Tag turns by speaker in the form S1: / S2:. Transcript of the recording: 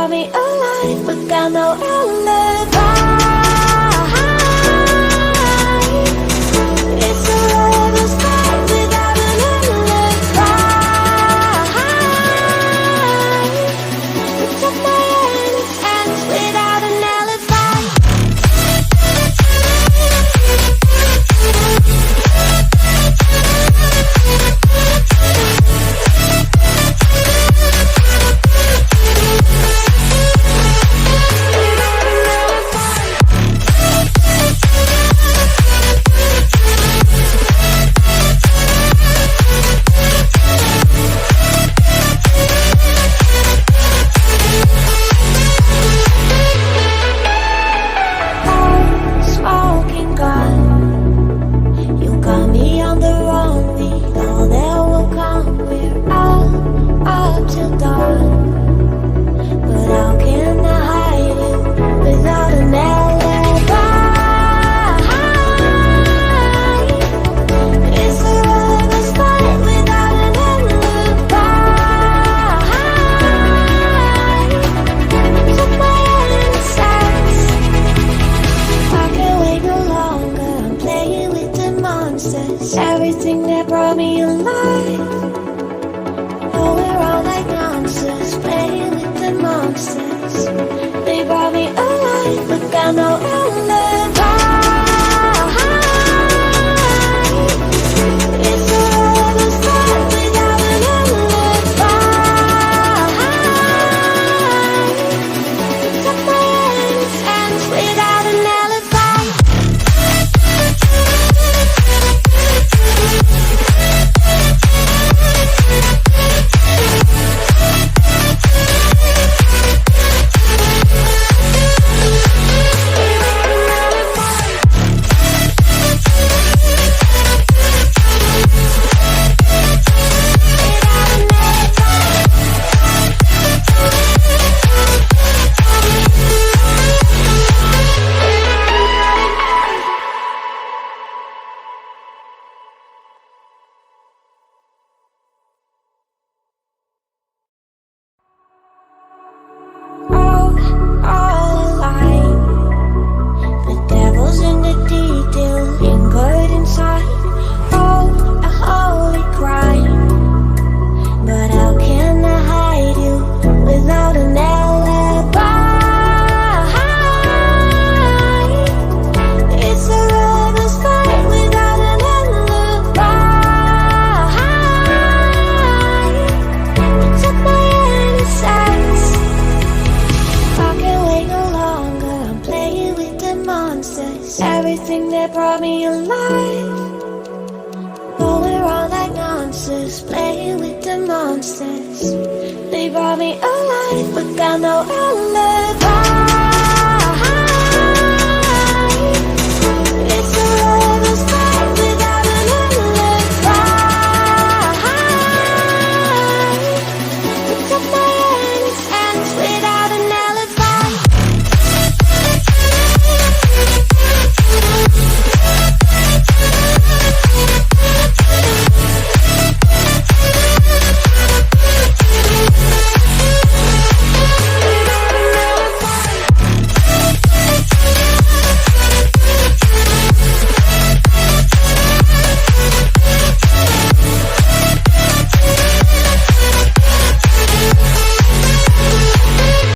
S1: brought me alive, but got no alibi. It's a lover's fight without an alibi. We took my innocence without an alibi. Smoking gun, you got me on the wrong. We know that will come. We're up till dawn, but how can I hide it without an alibi? It's a lover's fight without an alibi. Took my innocence. I can't wait no longer. I'm playing with the monsters. Everything that brought me alive. Oh, we're all like monsters, playing with the monsters. They brought me alive, but got no alibi. It's a lover's fight without an alibi. Took my innocence without an alibi. All alive. The devil's in the detail, lingered inside. Oh, a holy crime. But how can I hide you without an alibi? It's a lover's fight without an alibi. You took my innocence. I can't wait no longer. I'm playing with the monsters. Everything that brought me alive. Oh, we're all like monsters, playing with the monsters. They brought me alive, but got no alibi.